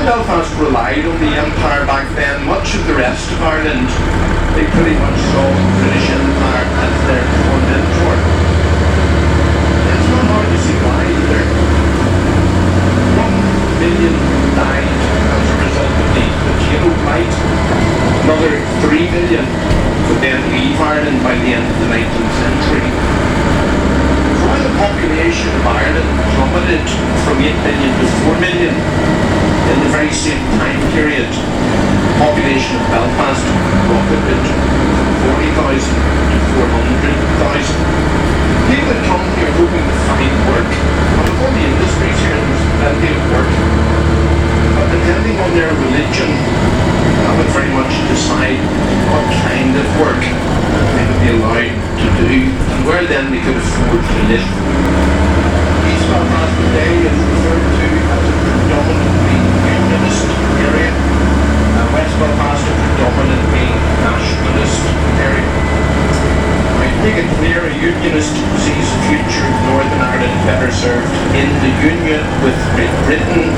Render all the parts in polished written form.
Belfast relied on the Empire back then. Much of the rest of Ireland, they pretty much saw the British Empire as their core mentor. It's not hard to see why either. 1 million died as a result of the potato blight. Another 3 million would then leave Ireland by the end of the 19th century. While the population of Ireland plummeted from 8 million to 4 million in the very same time period, the population of Belfast rocketed from 40,000 to 400,000. People had come here hoping to find work, and with all the industries here, there was plenty of work. But depending on their religion, that would very much decide what kind of work they would be allowed to do, and where then they could afford to live. East Belfast today is referred to as a predominantly unionist area, and West Belfast a predominantly nationalist area. I make it clear a unionist sees the future of Northern Ireland better served in the union with Great Britain,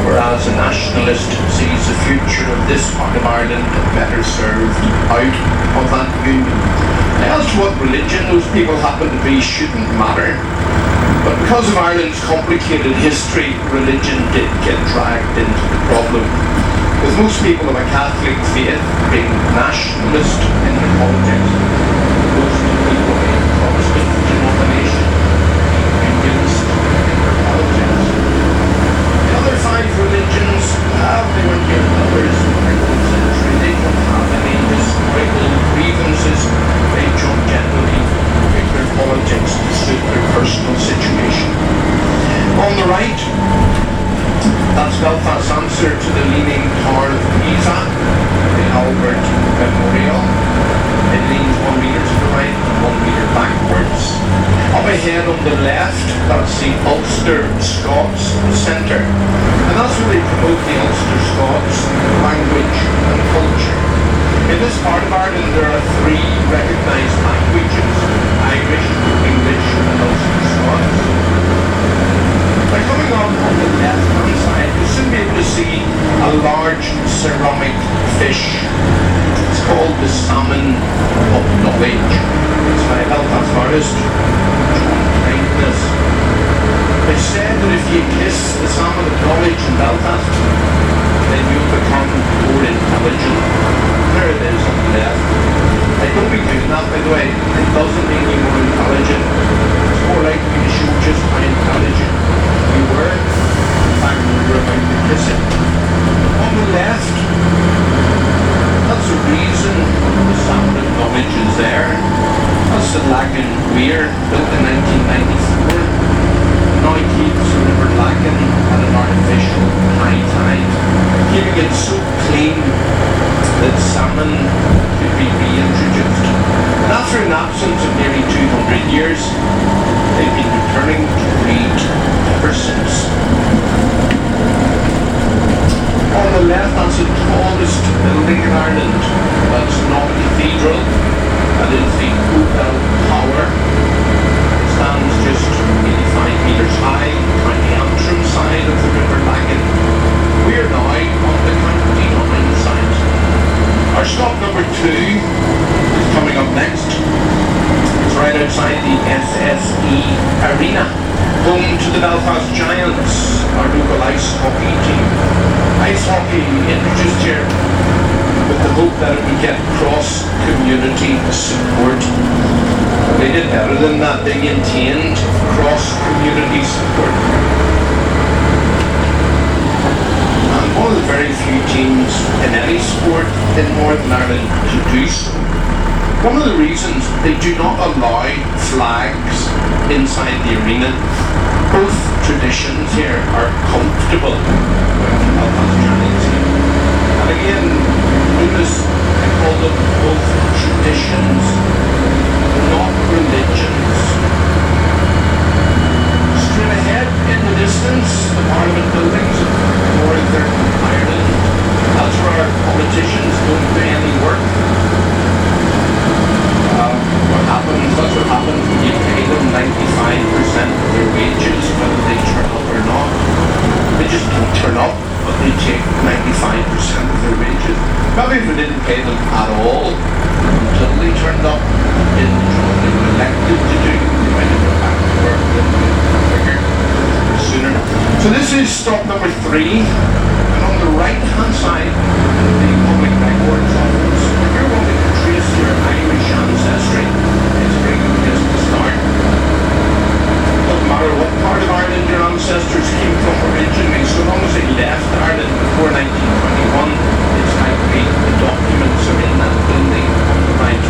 whereas a nationalist sees the future of this part of Ireland better served out of that union. As to what religion those people happen to be shouldn't matter. But because of Ireland's complicated history, religion did get dragged into the problem, with most people of a Catholic faith being nationalist in their politics, most people of a Protestant denomination being unionist in their politics. The other 5 religions, they weren't here in others in the 19th century. They don't have any historical grievances. They don't generally pick their politics to suit their personal situation. On the right, that's Belfast's answer to the Leaning Tower of Pisa, the Albert Memorial. It leans 1 metre to the right and 1 metre backwards. Up ahead on the left, that's the Ulster Scots Centre. And that's where they promote the Ulster Scots language and culture. In this part of Ireland, there are 3 recognised languages: Irish, English, and Ulster Scots. By coming up on the left-hand side, you'll soon be able to see a large ceramic fish. It's called the Salmon of Knowledge. It's by a Belfast artist, John Kindness. It's said that if you kiss the Salmon of Knowledge in Belfast, then you'll become more intelligent. There it is on the left. I don't be doing that, by the way. It doesn't make you more intelligent. It's more likely to show just how intelligent you were. In fact, we were about to kiss it. On the left, that's the reason the Salmon of Knowledge is there. That's the Lagan Weir, built in 1994. Now it keeps the River Lagan at an artificial high tide, keeping it so clean that salmon could be reintroduced. And after an absence of nearly 200 years, they've been returning to breed ever since. On the left, that's the tallest building in Ireland. That's not a cathedral, that is the Hotel Tower. It stands just 85 metres high on the Antrim side of the River Lagan. We are now on the County Line side. Our stop number 2 is coming up next. It's right outside the SSE Arena, home to the Belfast Giants, our local ice hockey team. Ice hockey introduced here with the hope that it would get cross-community support. They did better than that. They maintained cross-community support. And one of the very few teams in any sport in Northern Ireland to do so. One of the reasons they do not allow flags inside the arena. Both traditions here are comfortable with the Belfast Giants here. And again, notice I call them both traditions, not religions. Straight ahead in the distance, the Parliament buildings of Northern Ireland. That's where our politicians don't do any work. That's what happens when you pay them 95% of their wages, whether they turn up or not. They just don't turn up, but they take 95% this is stop number 3, and on the right hand side, the public records office. If you're wanting to trace your Irish ancestry, it's a very good place to start. Doesn't matter what part of Ireland your ancestors came from originally, so long as they left Ireland before 1921, it's likely the documents are in that building on the right.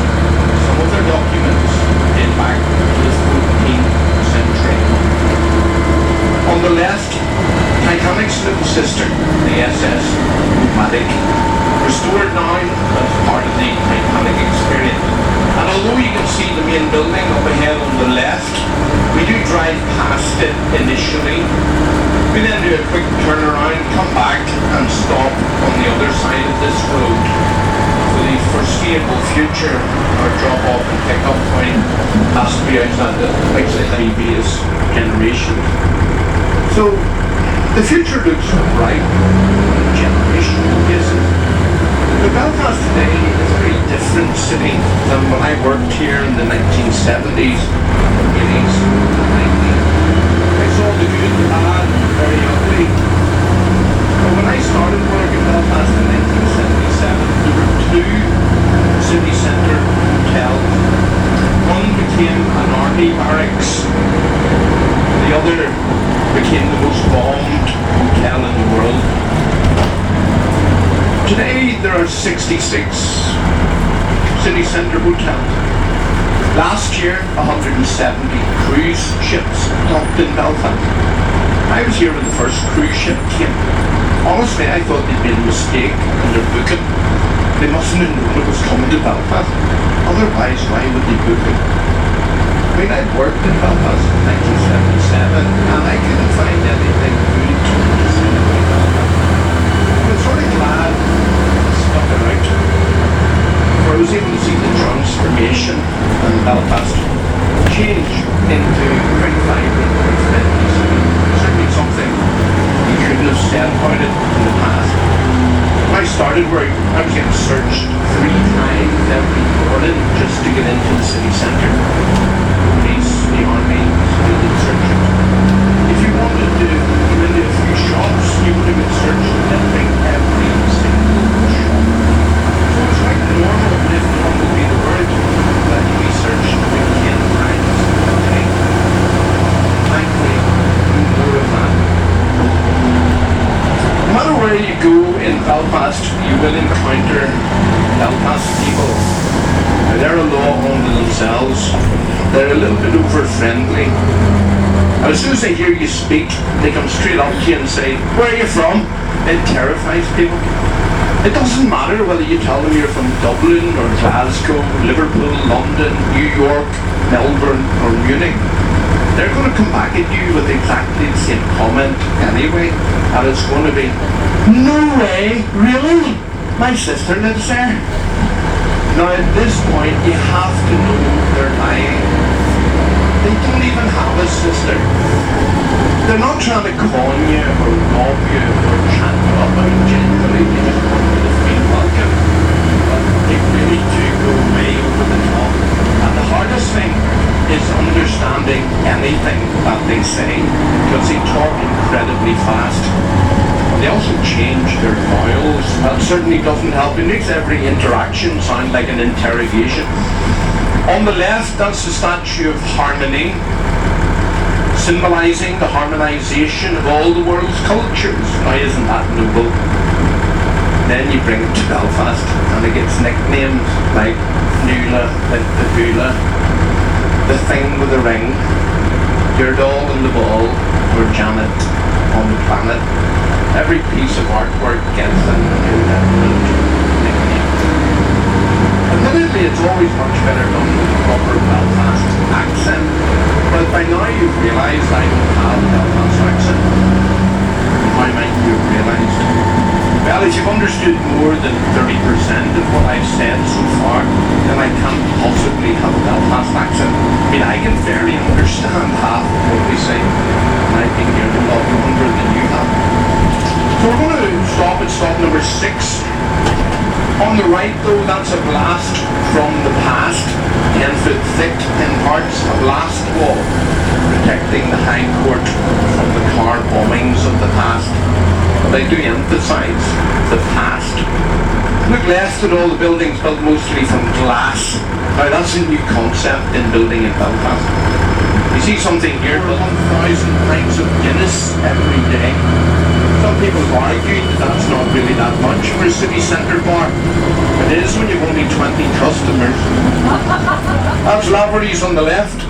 Some of their documents date back to the 14th century. On the left, Titanic's little sister, the SS Matic, restored now as part of the Titanic experience. And although you can see the main building up ahead on the left, we do drive past it initially. We then do a quick turnaround, come back and stop on the other side of this road. For the foreseeable future, our drop-off and pick-up point has to be outside the previous generation. So, the future looks bright, generational basis. But Belfast today is a very different city than when I worked here in the 1970s, 80s, 90s. I saw the good, the bad, very ugly. But when I started work in Belfast in 1977, there were 2 city centre hotels. One became an army barracks. The other became the most bombed hotel in the world. Today there are 66 city centre hotels. Last year 170 cruise ships docked in Belfast. I was here when the first cruise ship came. Honestly, I thought they'd made a mistake in their booking. They mustn't have known it was coming to Belfast. Otherwise, why would they book it? I mean, I'd worked in Belfast in 1977 and I couldn't find anything good to say about Belfast. I'm sort of glad I stuck it out. For I was able to see the transformation in Belfast change into a very vibrant, very friendly city. Certainly something you couldn't have said about it in the past. When I started work, I was getting searched 3 times every morning just to get into the city centre. Police, the army, still did searches. If you wanted to go into a few shops, you would have been searched every single shop. So it's quite normal, if normal would be the word, that you be searched about 10 times a day. Thankfully, no more of that. No matter where you go in Belfast, you will encounter Belfast people. Now, they're a law unto themselves. They're a little bit over-friendly. And as soon as they hear you speak, they come straight up to you and say, "Where are you from?" It terrifies people. It doesn't matter whether you tell them you're from Dublin or Glasgow, Liverpool, London, New York, Melbourne or Munich. They're going to come back at you with exactly the same comment anyway, and it's going to be, "No way, really? My sister lives there." Now at this point you have to know they're lying. They don't even have a sister. They're not trying to con you or rob you or chat you up. I mean, generally they just want you to feel welcome. But they really do go way over the top. And the hardest thing is understanding anything that they say, because they talk incredibly fast. They also change their vowels. That certainly doesn't help. It makes every interaction sound like an interrogation. On the left, that's the statue of harmony, symbolising the harmonisation of all the world's cultures. Now, isn't that noble? Then you bring it to Belfast, and it gets nicknames like Nuala, like the Bula, the Thing with the Ring, Your Doll in the Ball, or Janet on the Planet. Every piece of artwork gets an independent nickname. Admittedly, it's always much better done with a proper Belfast accent, but by now you've realised I don't have a Belfast accent. How might you have realised? Well, if you've understood more than 30% of what I've said so far, then I can't possibly have a Belfast accent. I mean, I can barely understand half of what they say, and I've been here a lot longer than you have. So we're going to stop at stop number 6. On the right though, that's a blast from the past, 10 foot thick in parts, a blast wall protecting the High Court from the car bombings of they do emphasise the past. Look left at all the buildings built mostly from glass. Now that's a new concept in building in Belfast. You see something here, built 1,000 pints of Guinness every day. Some people have argued that that's not really that much for a city centre bar. It is when you've only 20 customers. That's Lavery's on the left.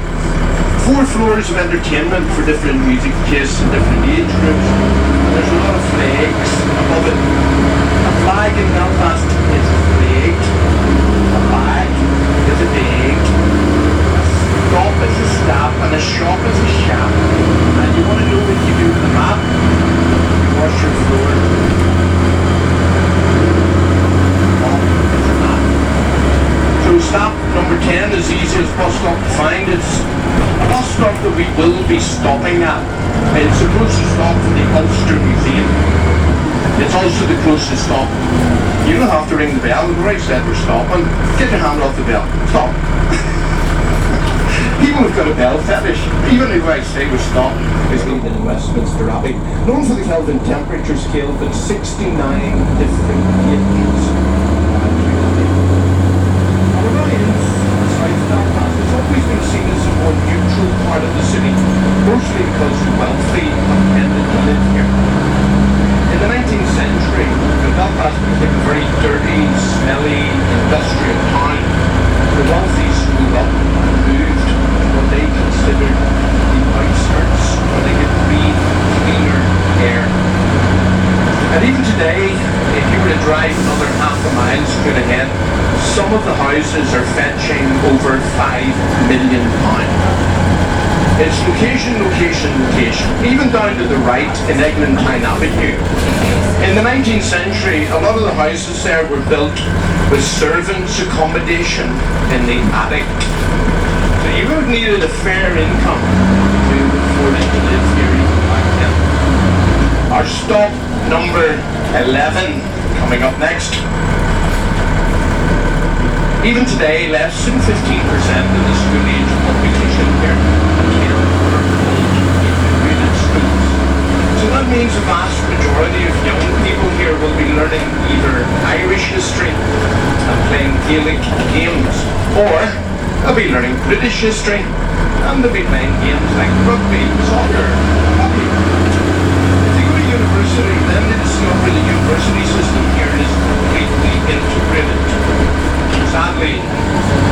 4 floors of entertainment for different music tastes and different age groups. And there's a lot of flags above it. A flag in Belfast is a flag. A flag is a flag. A stop is a stop, and a shop is a shop. And you want to know what you do with the map? You wash your floor. So stop number 10 is easy as bus stop to find. It's a bus stop that we will be stopping at. It's supposed to stop for the Ulster Museum. It's also the closest stop. You don't have to ring the bell. We've already said we're stopping. Get your hand off the bell. Stop. People have got a bell fetish. Even if I say we're stopping, it's going in Westminster Abbey. Known for the Kelvin temperature scale, but 69 different patents. It's always been seen as a more neutral part of the city, mostly because the wealthy have tended to live here. In the 19th century, Belfast became a very dirty, smelly, industrial town. The wealthy screwed up and moved to what they considered the outskirts, where they could breathe cleaner air. And even today, if you were to drive another half a mile straight ahead, some of the houses are fetching over £5 million. It's location, location, location. Even down to the right in Eglantine Avenue. In the 19th century, a lot of the houses there were built with servants' accommodation in the attic. So you would have needed a fair income to afford to live here even back then. Our stop number 11 coming up next. Even today, less than 15% of the school-age population here attend schools. So that means a vast majority of young people here will be learning either Irish history and playing Gaelic games, or they'll be learning British history and they'll be playing games like rugby, soccer, hockey. If you go to university, then the discover the university system here is completely integrated. Sadly,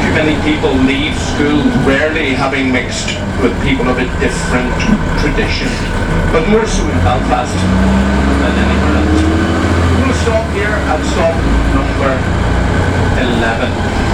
too many people leave school rarely having mixed with people of a different tradition, but more so in Belfast than anywhere else. We're going to stop here at stop number 11.